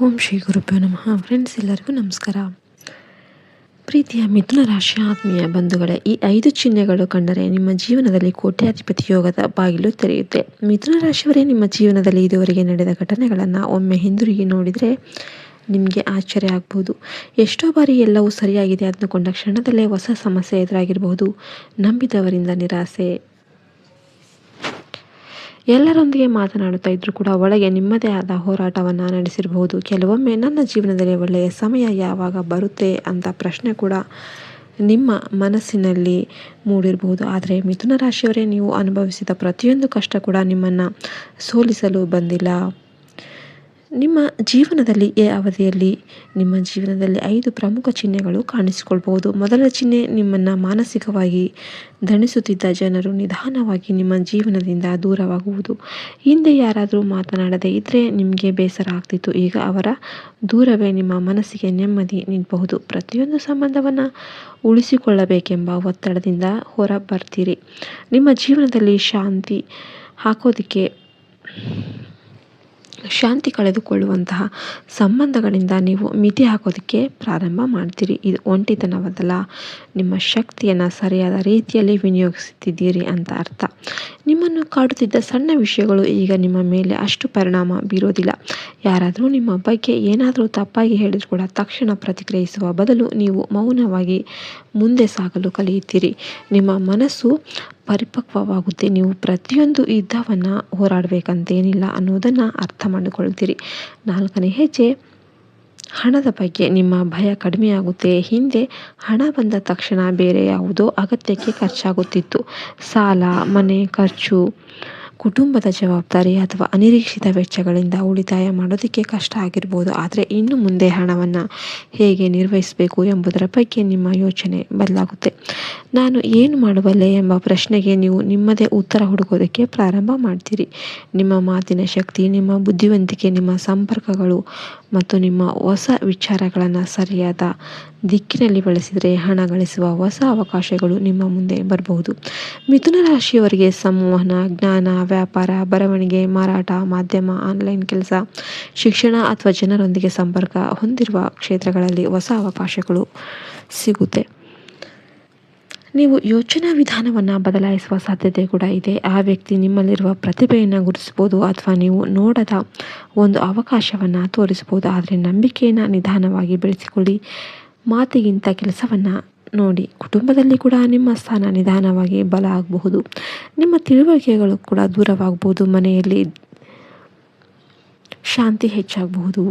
ಓಂ ಶ್ರೀ ಗುರುಭ್ಯೋ ನಮಃ. ಫ್ರೆಂಡ್ಸ್, ಎಲ್ಲರಿಗೂ ನಮಸ್ಕಾರ. ಪ್ರೀತಿಯ ಮಿಥುನ ರಾಶಿಯ ಆತ್ಮೀಯ ಬಂಧುಗಳೇ, ಈ 5 ಚಿಹ್ನೆಗಳು ಕಂಡರೆ ನಿಮ್ಮ ಜೀವನದಲ್ಲಿ ಕೋಟ್ಯಾಧಿಪತಿ ಯೋಗದ ಬಾಗಿಲು ತೆರೆಯುತ್ತೆ. ಮಿಥುನ ರಾಶಿಯವರೇ, ನಿಮ್ಮ ಜೀವನದಲ್ಲಿ ಇದುವರೆಗೆ ನಡೆದ ಘಟನೆಗಳನ್ನು ಒಮ್ಮೆ ಹಿಂದಿರುಗಿ ನೋಡಿದರೆ ನಿಮಗೆ ಆಶ್ಚರ್ಯ ಆಗ್ಬೋದು. ಎಷ್ಟೋ ಬಾರಿ ಎಲ್ಲವೂ ಸರಿಯಾಗಿದೆ ಅಂದುಕೊಂಡ ಕ್ಷಣದಲ್ಲೇ ಹೊಸ ಸಮಸ್ಯೆ ಎದುರಾಗಿರಬಹುದು. ನಂಬಿದವರಿಂದ ನಿರಾಸೆ. ಎಲ್ಲರೊಂದಿಗೆ ಮಾತನಾಡುತ್ತಾ ಇದ್ರೂ ಕೂಡ ಒಳಗೆ ನಿಮ್ಮದೇ ಆದ ಹೋರಾಟವನ್ನು ನಡೆಸಿರಬಹುದು. ಕೆಲವೊಮ್ಮೆ ನನ್ನ ಜೀವನದಲ್ಲಿ ಒಳ್ಳೆಯ ಸಮಯ ಯಾವಾಗ ಬರುತ್ತೆ ಅಂತ ಪ್ರಶ್ನೆ ಕೂಡ ನಿಮ್ಮ ಮನಸ್ಸಿನಲ್ಲಿ ಮೂಡಿರಬಹುದು. ಆದರೆ ಮಿಥುನ ರಾಶಿಯವರೇ, ನೀವು ಅನುಭವಿಸಿದ ಪ್ರತಿಯೊಂದು ಕಷ್ಟ ಕೂಡ ನಿಮ್ಮನ್ನು ಸೋಲಿಸಲು ಬಂದಿಲ್ಲ. ನಿಮ್ಮ ಜೀವನದಲ್ಲಿ ಈ ಅವಧಿಯಲ್ಲಿ ನಿಮ್ಮ ಜೀವನದಲ್ಲಿ 5 ಪ್ರಮುಖ ಚಿಹ್ನೆಗಳು ಕಾಣಿಸಿಕೊಳ್ಬಹುದು. ಮೊದಲ ಚಿಹ್ನೆ, ನಿಮ್ಮನ್ನು ಮಾನಸಿಕವಾಗಿ ದಣಿಸುತ್ತಿದ್ದ ಜನರು ನಿಧಾನವಾಗಿ ನಿಮ್ಮ ಜೀವನದಿಂದ ದೂರವಾಗುವುದು. ಹಿಂದೆ ಯಾರಾದರೂ ಮಾತನಾಡದೇ ಇದ್ದರೆ ನಿಮಗೆ ಬೇಸರ ಆಗ್ತಿತ್ತು. ಈಗ ಅವರ ದೂರವೇ ನಿಮ್ಮ ಮನಸ್ಸಿಗೆ ನೆಮ್ಮದಿ ನೀಡಬಹುದು. ಪ್ರತಿಯೊಂದು ಸಂಬಂಧವನ್ನು ಉಳಿಸಿಕೊಳ್ಳಬೇಕೆಂಬ ಒತ್ತಡದಿಂದ ಹೊರ ಬರ್ತೀರಿ. ನಿಮ್ಮ ಜೀವನದಲ್ಲಿ ಶಾಂತಿ ಕಳೆದುಕೊಳ್ಳುವಂತಹ ಸಂಬಂಧಗಳಿಂದ ನೀವು ಮಿತಿ ಹಾಕೋದಕ್ಕೆ ಪ್ರಾರಂಭ ಮಾಡ್ತೀರಿ. ಇದು ಒಂಟಿತನವಲ್ಲ, ನಿಮ್ಮ ಶಕ್ತಿಯನ್ನು ಸರಿಯಾದ ರೀತಿಯಲ್ಲಿ ವಿನಿಯೋಗಿಸುತ್ತಿದ್ದೀರಿ ಅಂತ ಅರ್ಥ. ನಿಮ್ಮನ್ನು ಕಾಡುತ್ತಿದ್ದ ಸಣ್ಣ ವಿಷಯಗಳು ಈಗ ನಿಮ್ಮ ಮೇಲೆ ಅಷ್ಟು ಪರಿಣಾಮ ಬೀರೋದಿಲ್ಲ. ಯಾರಾದರೂ ನಿಮ್ಮ ಬಗ್ಗೆ ಏನಾದರೂ ತಪ್ಪಾಗಿ ಹೇಳಿದ್ರು ಕೂಡ ತಕ್ಷಣ ಪ್ರತಿಕ್ರಿಯಿಸುವ ಬದಲು ನೀವು ಮೌನವಾಗಿ ಮುಂದೆ ಸಾಗಲು ಕಲಿಯುತ್ತೀರಿ. ನಿಮ್ಮ ಮನಸ್ಸು ಪರಿಪಕ್ವವಾಗುತ್ತೆ. ನೀವು ಪ್ರತಿಯೊಂದು ಯುದ್ಧವನ್ನು ಹೋರಾಡಬೇಕಂತೇನಿಲ್ಲ ಅನ್ನೋದನ್ನು ಅರ್ಥ ಮಾಡಿಕೊಳ್ತೀರಿ. 4ನೇ ಹೆಜ್ಜೆ, ಹಣದ ಬಗ್ಗೆ ನಿಮ್ಮ ಭಯ ಕಡಿಮೆಯಾಗುತ್ತೆ. ಹಿಂದೆ ಹಣ ಬಂದ ತಕ್ಷಣ ಬೇರೆ ಯಾವುದೋ ಅಗತ್ಯಕ್ಕೆ ಖರ್ಚಾಗುತ್ತಿತ್ತು. ಸಾಲ, ಮನೆ ಖರ್ಚು, ಕುಟುಂಬದ ಜವಾಬ್ದಾರಿ ಅಥವಾ ಅನಿರೀಕ್ಷಿತ ವೆಚ್ಚಗಳಿಂದ ಉಳಿತಾಯ ಮಾಡೋದಕ್ಕೆ ಕಷ್ಟ ಆಗಿರ್ಬೋದು. ಆದರೆ ಇನ್ನು ಮುಂದೆ ಹಣವನ್ನು ಹೇಗೆ ನಿರ್ವಹಿಸಬೇಕು ಎಂಬುದರ ಬಗ್ಗೆ ನಿಮ್ಮ ಯೋಚನೆ ಬದಲಾಗುತ್ತೆ. ನಾನು ಏನು ಮಾಡಬಲ್ಲೆ ಎಂಬ ಪ್ರಶ್ನೆಗೆ ನೀವು ನಿಮ್ಮದೇ ಉತ್ತರ ಹುಡುಕೋದಕ್ಕೆ ಪ್ರಾರಂಭ ಮಾಡ್ತೀರಿ. ನಿಮ್ಮ ಮಾತಿನ ಶಕ್ತಿ, ನಿಮ್ಮ ಬುದ್ಧಿವಂತಿಕೆ, ನಿಮ್ಮ ಸಂಪರ್ಕಗಳು ಮತ್ತು ನಿಮ್ಮ ಹೊಸ ವಿಚಾರಗಳನ್ನು ಸರಿಯಾದ ದಿಕ್ಕಿನಲ್ಲಿ ಬಳಸಿದರೆ ಹಣ ಗಳಿಸುವ ಹೊಸ ಅವಕಾಶಗಳು ನಿಮ್ಮ ಮುಂದೆ ಬರಬಹುದು. ಮಿಥುನ ರಾಶಿಯವರಿಗೆ ಸಂವಹನ, ಜ್ಞಾನ, ವ್ಯಾಪಾರ, ಬರವಣಿಗೆ, ಮಾರಾಟ, ಮಾಧ್ಯಮ, ಆನ್ಲೈನ್ ಕೆಲಸ, ಶಿಕ್ಷಣ ಅಥವಾ ಜನರೊಂದಿಗೆ ಸಂಪರ್ಕ ಹೊಂದಿರುವ ಕ್ಷೇತ್ರಗಳಲ್ಲಿ ಹೊಸ ಅವಕಾಶಗಳು ಸಿಗುತ್ತೆ. ನೀವು ಯೋಚನಾ ವಿಧಾನವನ್ನು ಬದಲಾಯಿಸುವ ಸಾಧ್ಯತೆ ಕೂಡ ಇದೆ. ಆ ವ್ಯಕ್ತಿ ನಿಮ್ಮಲ್ಲಿರುವ ಪ್ರತಿಭೆಯನ್ನು ಗುರುತಿಸಬಹುದು ಅಥವಾ ನೀವು ನೋಡದ ಒಂದು ಅವಕಾಶವನ್ನು ತೋರಿಸಬಹುದು. ಆದರೆ ನಂಬಿಕೆಯನ್ನು ನಿಧಾನವಾಗಿ ಬೆಳೆಸಿಕೊಳ್ಳಿ. ಮಾತಿಗಿಂತ ಕೆಲಸವನ್ನು ನೋಡಿ. ಕುಟುಂಬದಲ್ಲಿ ಕೂಡ ನಿಮ್ಮ ಸ್ಥಾನ ನಿಧಾನವಾಗಿ ಬಲ ಆಗಬಹುದು. ನಿಮ್ಮ ತಿಳುವಳಿಕೆಗಳು ಕೂಡ ದೂರವಾಗಬಹುದು. ಮನೆಯಲ್ಲಿ ಶಾಂತಿ ಹೆಚ್ಚಾಗಬಹುದು.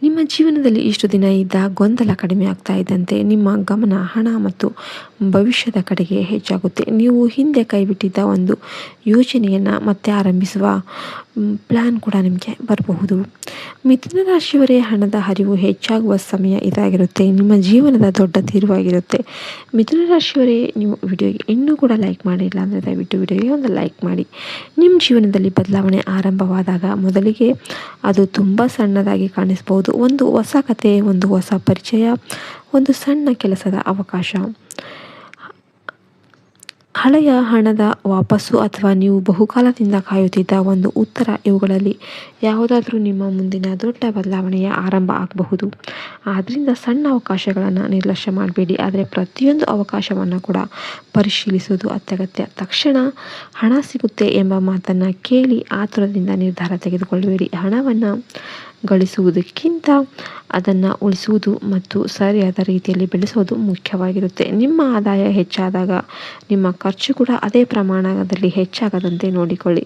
ನಿಮ್ಮ ಜೀವನದಲ್ಲಿ ಇಷ್ಟು ದಿನ ಇದ್ದ ಗೊಂದಲ ಕಡಿಮೆ ಆಗ್ತಾ ಇದ್ದಂತೆ ನಿಮ್ಮ ಗಮನ ಹಣ ಮತ್ತು ಭವಿಷ್ಯದ ಕಡೆಗೆ ಹೆಚ್ಚಾಗುತ್ತೆ. ನೀವು ಹಿಂದೆ ಕೈಬಿಟ್ಟಿದ್ದ ಒಂದು ಯೋಜನೆಯನ್ನು ಮತ್ತೆ ಆರಂಭಿಸುವ ಪ್ಲ್ಯಾನ್ ಕೂಡ ನಿಮಗೆ ಬರಬಹುದು. ಮಿಥುನ ರಾಶಿಯವರೇ, ಹಣದ ಹರಿವು ಹೆಚ್ಚಾಗುವ ಸಮಯ ಇದಾಗಿರುತ್ತೆ. ನಿಮ್ಮ ಜೀವನದ ದೊಡ್ಡ ತೀರ್ವಾಗಿರುತ್ತೆ. ಮಿಥುನ ರಾಶಿಯವರೇ, ನೀವು ವಿಡಿಯೋಗೆ ಇನ್ನೂ ಕೂಡ ಲೈಕ್ ಮಾಡಿಲ್ಲ ಅಂದರೆ ದಯವಿಟ್ಟು ವಿಡಿಯೋಗೆ ಒಂದು ಲೈಕ್ ಮಾಡಿ. ನಿಮ್ಮ ಜೀವನದಲ್ಲಿ ಬದಲಾವಣೆ ಆರಂಭವಾದಾಗ ಮೊದಲಿಗೆ ಅದು ತುಂಬ ಸಣ್ಣದಾಗಿ ಕಾಣಿಸ್ಬೋದು. ಒಂದು ಹೊಸ ಕತೆ, ಒಂದು ಹೊಸ ಪರಿಚಯ, ಒಂದು ಸಣ್ಣ ಕೆಲಸದ ಅವಕಾಶ, ಹಳೆಯ ಹಣದ ವಾಪಸ್ಸು ಅಥವಾ ನೀವು ಬಹುಕಾಲದಿಂದ ಕಾಯುತ್ತಿದ್ದ ಒಂದು ಉತ್ತರ, ಇವುಗಳಲ್ಲಿ ಯಾವುದಾದ್ರೂ ನಿಮ್ಮ ಮುಂದಿನ ದೊಡ್ಡ ಬದಲಾವಣೆಯ ಆರಂಭ ಆಗಬಹುದು. ಆದ್ದರಿಂದ ಸಣ್ಣ ಅವಕಾಶಗಳನ್ನು ನಿರ್ಲಕ್ಷ್ಯ ಮಾಡಬೇಡಿ. ಆದರೆ ಪ್ರತಿಯೊಂದು ಅವಕಾಶವನ್ನು ಕೂಡ ಪರಿಶೀಲಿಸುವುದು ಅತ್ಯಗತ್ಯ. ತಕ್ಷಣ ಹಣ ಸಿಗುತ್ತೆ ಎಂಬ ಮಾತನ್ನು ಕೇಳಿ ಆತುರದಿಂದ ನಿರ್ಧಾರ ತೆಗೆದುಕೊಳ್ಳಬೇಡಿ. ಹಣವನ್ನು ಗಳಿಸುವುದಕ್ಕಿಂತ ಅದನ್ನು ಉಳಿಸುವುದು ಮತ್ತು ಸರಿಯಾದ ರೀತಿಯಲ್ಲಿ ಬೆಳೆಸೋದು ಮುಖ್ಯವಾಗಿರುತ್ತೆ. ನಿಮ್ಮ ಆದಾಯ ಹೆಚ್ಚಾದಾಗ ನಿಮ್ಮ ಖರ್ಚು ಕೂಡ ಅದೇ ಪ್ರಮಾಣದಲ್ಲಿ ಹೆಚ್ಚಾಗದಂತೆ ನೋಡಿಕೊಳ್ಳಿ.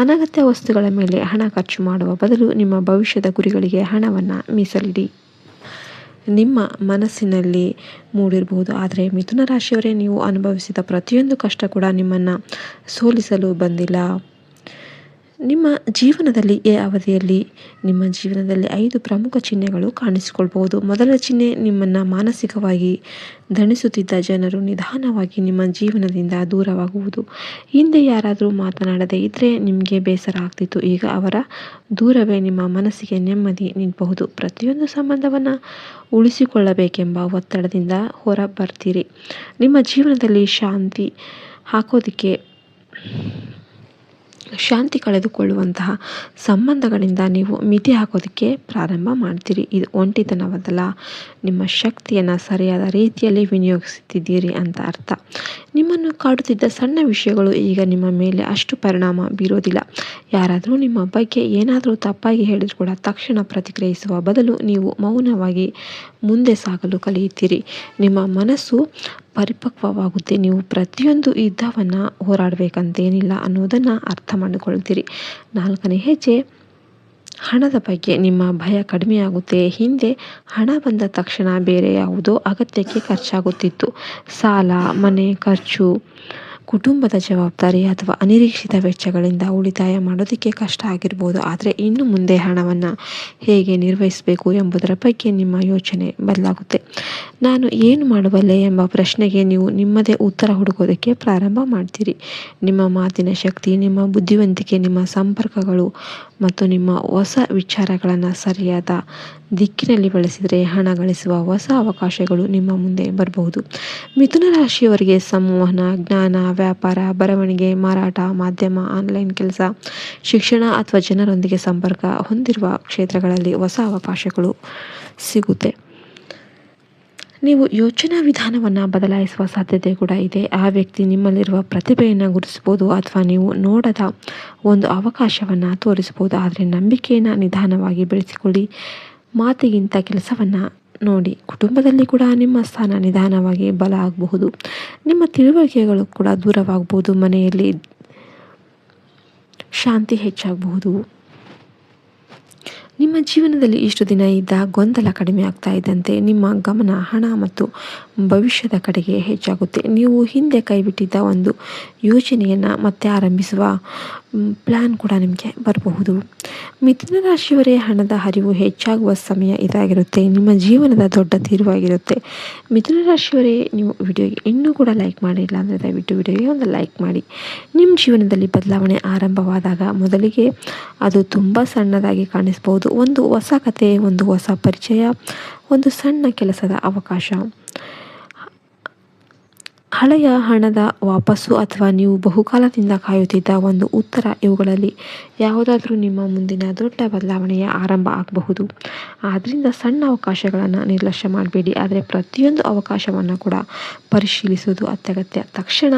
ಅನಗತ್ಯ ವಸ್ತುಗಳ ಮೇಲೆ ಹಣ ಖರ್ಚು ಮಾಡುವ ಬದಲು ನಿಮ್ಮ ಭವಿಷ್ಯದ ಗುರಿಗಳಿಗೆ ಹಣವನ್ನು ಮೀಸಲಿಡಿ. ನಿಮ್ಮ ಮನಸ್ಸಿನಲ್ಲಿ ಮೂಡಿರಬಹುದು. ಆದರೆ ಮಿಥುನ ರಾಶಿಯವರೇ, ನೀವು ಅನುಭವಿಸಿದ ಪ್ರತಿಯೊಂದು ಕಷ್ಟ ಕೂಡ ನಿಮ್ಮನ್ನು ಸೋಲಿಸಲು ಬಂದಿಲ್ಲ. ನಿಮ್ಮ ಜೀವನದಲ್ಲಿ ಈ ಅವಧಿಯಲ್ಲಿ ನಿಮ್ಮ ಜೀವನದಲ್ಲಿ 5 ಪ್ರಮುಖ ಚಿಹ್ನೆಗಳು ಕಾಣಿಸಿಕೊಳ್ಬಹುದು. ಮೊದಲ ಚಿಹ್ನೆ, ನಿಮ್ಮನ್ನು ಮಾನಸಿಕವಾಗಿ ದಣಿಸುತ್ತಿದ್ದ ಜನರು ನಿಧಾನವಾಗಿ ನಿಮ್ಮ ಜೀವನದಿಂದ ದೂರವಾಗುವುದು. ಹಿಂದೆ ಯಾರಾದರೂ ಮಾತನಾಡದೇ ಇದ್ದರೆ ನಿಮಗೆ ಬೇಸರ ಆಗ್ತಿತ್ತು. ಈಗ ಅವರ ದೂರವೇ ನಿಮ್ಮ ಮನಸ್ಸಿಗೆ ನೆಮ್ಮದಿ ನೀಡಬಹುದು. ಪ್ರತಿಯೊಂದು ಸಂಬಂಧವನ್ನು ಉಳಿಸಿಕೊಳ್ಳಬೇಕೆಂಬ ಒತ್ತಡದಿಂದ ಹೊರ ಬರ್ತೀರಿ. ನಿಮ್ಮ ಜೀವನದಲ್ಲಿ ಶಾಂತಿ ಕಳೆದುಕೊಳ್ಳುವಂತಹ ಸಂಬಂಧಗಳಿಂದ ನೀವು ಮಿತಿ ಹಾಕೋದಕ್ಕೆ ಪ್ರಾರಂಭ ಮಾಡ್ತೀರಿ. ಇದು ಒಂಟಿತನವದಲ್ಲ, ನಿಮ್ಮ ಶಕ್ತಿಯನ್ನು ಸರಿಯಾದ ರೀತಿಯಲ್ಲಿ ವಿನಿಯೋಗಿಸುತ್ತಿದ್ದೀರಿ ಅಂತ ಅರ್ಥ. ನಿಮ್ಮನ್ನು ಕಾಡುತ್ತಿದ್ದ ಸಣ್ಣ ವಿಷಯಗಳು ಈಗ ನಿಮ್ಮ ಮೇಲೆ ಅಷ್ಟು ಪರಿಣಾಮ ಬೀರೋದಿಲ್ಲ. ಯಾರಾದರೂ ನಿಮ್ಮ ಬಗ್ಗೆ ಏನಾದರೂ ತಪ್ಪಾಗಿ ಹೇಳಿದ್ರು ಕೂಡ ತಕ್ಷಣ ಪ್ರತಿಕ್ರಿಯಿಸುವ ಬದಲು ನೀವು ಮೌನವಾಗಿ ಮುಂದೆ ಸಾಗಲು ಕಲಿಯುತ್ತೀರಿ. ನಿಮ್ಮ ಮನಸ್ಸು ಪರಿಪಕ್ವವಾಗುತ್ತೆ. ನೀವು ಪ್ರತಿಯೊಂದು ಯುದ್ಧವನ್ನು ಹೋರಾಡಬೇಕಂತೇನಿಲ್ಲ ಅನ್ನೋದನ್ನು ಅರ್ಥ ಮಾಡಿಕೊಳ್ತೀರಿ. 4ನೇ ಹೆಜ್ಜೆ, ಹಣದ ಬಗ್ಗೆ ನಿಮ್ಮ ಭಯ ಕಡಿಮೆಯಾಗುತ್ತೆ. ಹಿಂದೆ ಹಣ ಬಂದ ತಕ್ಷಣ ಬೇರೆ ಯಾವುದೋ ಅಗತ್ಯಕ್ಕೆ ಖರ್ಚಾಗುತ್ತಿತ್ತು. ಸಾಲ, ಮನೆ ಖರ್ಚು, ಕುಟುಂಬದ ಜವಾಬ್ದಾರಿ ಅಥವಾ ಅನಿರೀಕ್ಷಿತ ವೆಚ್ಚಗಳಿಂದ ಉಳಿತಾಯ ಮಾಡೋದಕ್ಕೆ ಕಷ್ಟ ಆಗಿರ್ಬೋದು. ಆದರೆ ಇನ್ನು ಮುಂದೆ ಹಣವನ್ನು ಹೇಗೆ ನಿರ್ವಹಿಸಬೇಕು ಎಂಬುದರ ಬಗ್ಗೆ ನಿಮ್ಮ ಯೋಚನೆ ಬದಲಾಗುತ್ತೆ. ನಾನು ಏನು ಮಾಡಬಲ್ಲೆ ಎಂಬ ಪ್ರಶ್ನೆಗೆ ನೀವು ನಿಮ್ಮದೇ ಉತ್ತರ ಹುಡುಕೋದಕ್ಕೆ ಪ್ರಾರಂಭ ಮಾಡ್ತೀರಿ. ನಿಮ್ಮ ಮಾತಿನ ಶಕ್ತಿ, ನಿಮ್ಮ ಬುದ್ಧಿವಂತಿಕೆ, ನಿಮ್ಮ ಸಂಪರ್ಕಗಳು ಮತ್ತು ನಿಮ್ಮ ಹೊಸ ವಿಚಾರಗಳನ್ನು ಸರಿಯಾದ ದಿಕ್ಕಿನಲ್ಲಿ ಬಳಸಿದರೆ ಹಣ ಗಳಿಸುವ ಹೊಸ ಅವಕಾಶಗಳು ನಿಮ್ಮ ಮುಂದೆ ಬರಬಹುದು. ಮಿಥುನ ರಾಶಿಯವರಿಗೆ ಸಂವಹನ, ಜ್ಞಾನ, ವ್ಯಾಪಾರ, ಬರವಣಿಗೆ, ಮಾರಾಟ, ಮಾಧ್ಯಮ, ಆನ್ಲೈನ್ ಕೆಲಸ, ಶಿಕ್ಷಣ ಅಥವಾ ಜನರೊಂದಿಗೆ ಸಂಪರ್ಕ ಹೊಂದಿರುವ ಕ್ಷೇತ್ರಗಳಲ್ಲಿ ಹೊಸ ಅವಕಾಶಗಳು ಸಿಗುತ್ತೆ. ನೀವು ಯೋಚನಾ ವಿಧಾನವನ್ನು ಬದಲಾಯಿಸುವ ಸಾಧ್ಯತೆ ಕೂಡ ಇದೆ. ಆ ವ್ಯಕ್ತಿ ನಿಮ್ಮಲ್ಲಿರುವ ಪ್ರತಿಭೆಯನ್ನು ಗುರುತಿಸ್ಬೋದು ಅಥವಾ ನೀವು ನೋಡದ ಒಂದು ಅವಕಾಶವನ್ನು ತೋರಿಸ್ಬೋದು. ಆದರೆ ನಂಬಿಕೆಯನ್ನು ನಿಧಾನವಾಗಿ ಬೆಳೆಸಿಕೊಳ್ಳಿ. ಮಾತಿಗಿಂತ ಕೆಲಸವನ್ನು ನೋಡಿ. ಕುಟುಂಬದಲ್ಲಿ ಕೂಡ ನಿಮ್ಮ ಸ್ಥಾನ ನಿಧಾನವಾಗಿ ಬಲ ಆಗಬಹುದು. ನಿಮ್ಮ ತಿಳುವಳಿಕೆಗಳು ಕೂಡ ದೂರವಾಗಬಹುದು. ಮನೆಯಲ್ಲಿ ಶಾಂತಿ ಹೆಚ್ಚಾಗಬಹುದು. ನಿಮ್ಮ ಜೀವನದಲ್ಲಿ ಇಷ್ಟು ದಿನ ಇದ್ದ ಗೊಂದಲ ಕಡಿಮೆ ಆಗ್ತಾ ಇದ್ದಂತೆ ನಿಮ್ಮ ಗಮನ ಹಣ ಮತ್ತು ಭವಿಷ್ಯದ ಕಡೆಗೆ ಹೆಚ್ಚಾಗುತ್ತೆ. ನೀವು ಹಿಂದೆ ಕೈಬಿಟ್ಟಿದ್ದ ಒಂದು ಯೋಜನೆಯನ್ನು ಮತ್ತೆ ಆರಂಭಿಸುವ ಪ್ಲ್ಯಾನ್ ಕೂಡ ನಿಮಗೆ ಬರಬಹುದು. ಮಿಥುನ ರಾಶಿಯವರೇ, ಹಣದ ಹರಿವು ಹೆಚ್ಚಾಗುವ ಸಮಯ ಇದಾಗಿರುತ್ತೆ. ನಿಮ್ಮ ಜೀವನದ ದೊಡ್ಡ ತೀರ್ವಾಗಿರುತ್ತೆ. ಮಿಥುನ ರಾಶಿಯವರೇ, ನೀವು ವಿಡಿಯೋಗೆ ಇನ್ನೂ ಕೂಡ ಲೈಕ್ ಮಾಡಿಲ್ಲ ಅಂದರೆ ದಯವಿಟ್ಟು ವಿಡಿಯೋಗೆ ಒಂದು ಲೈಕ್ ಮಾಡಿ. ನಿಮ್ಮ ಜೀವನದಲ್ಲಿ ಬದಲಾವಣೆ ಆರಂಭವಾದಾಗ ಮೊದಲಿಗೆ ಅದು ತುಂಬ ಸಣ್ಣದಾಗಿ ಕಾಣಿಸ್ಬೋದು. ಒಂದು ಹೊಸ ಕತೆ, ಒಂದು ಹೊಸ ಪರಿಚಯ, ಒಂದು ಸಣ್ಣ ಕೆಲಸದ ಅವಕಾಶ, ಹಳೆಯ ಹಣದ ವಾಪಸ್ಸು ಅಥವಾ ನೀವು ಬಹುಕಾಲದಿಂದ ಕಾಯುತ್ತಿದ್ದ ಒಂದು ಉತ್ತರ, ಇವುಗಳಲ್ಲಿ ಯಾವುದಾದ್ರೂ ನಿಮ್ಮ ಮುಂದಿನ ದೊಡ್ಡ ಬದಲಾವಣೆಯ ಆರಂಭ ಆಗಬಹುದು. ಆದ್ದರಿಂದ ಸಣ್ಣ ಅವಕಾಶಗಳನ್ನು ನಿರ್ಲಕ್ಷ್ಯ ಮಾಡಬೇಡಿ, ಆದರೆ ಪ್ರತಿಯೊಂದು ಅವಕಾಶವನ್ನು ಕೂಡ ಪರಿಶೀಲಿಸುವುದು ಅತ್ಯಗತ್ಯ. ತಕ್ಷಣ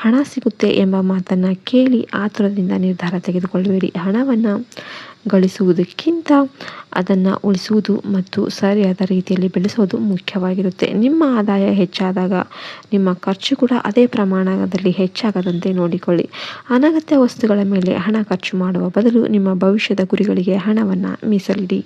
ಹಣ ಸಿಗುತ್ತೆ ಎಂಬ ಮಾತನ್ನು ಕೇಳಿ ಆತುರದಿಂದ ನಿರ್ಧಾರ ತೆಗೆದುಕೊಳ್ಳಬೇಡಿ. ಹಣವನ್ನು ಗಳಿಸುವುದಕ್ಕಿಂತ ಅದನ್ನು ಉಳಿಸುವುದು ಮತ್ತು ಸರಿಯಾದ ರೀತಿಯಲ್ಲಿ ಬೆಳೆಸೋದು ಮುಖ್ಯವಾಗಿರುತ್ತೆ. ನಿಮ್ಮ ಆದಾಯ ಹೆಚ್ಚಾದಾಗ ನಿಮ್ಮ ಖರ್ಚು ಕೂಡ ಅದೇ ಪ್ರಮಾಣದಲ್ಲಿ ಹೆಚ್ಚಾಗದಂತೆ ನೋಡಿಕೊಳ್ಳಿ. ಅನಗತ್ಯ ವಸ್ತುಗಳ ಮೇಲೆ ಹಣ ಖರ್ಚು ಮಾಡುವ ಬದಲು ನಿಮ್ಮ ಭವಿಷ್ಯದ ಗುರಿಗಳಿಗೆ ಹಣವನ್ನು ಮೀಸಲಿಡಿ.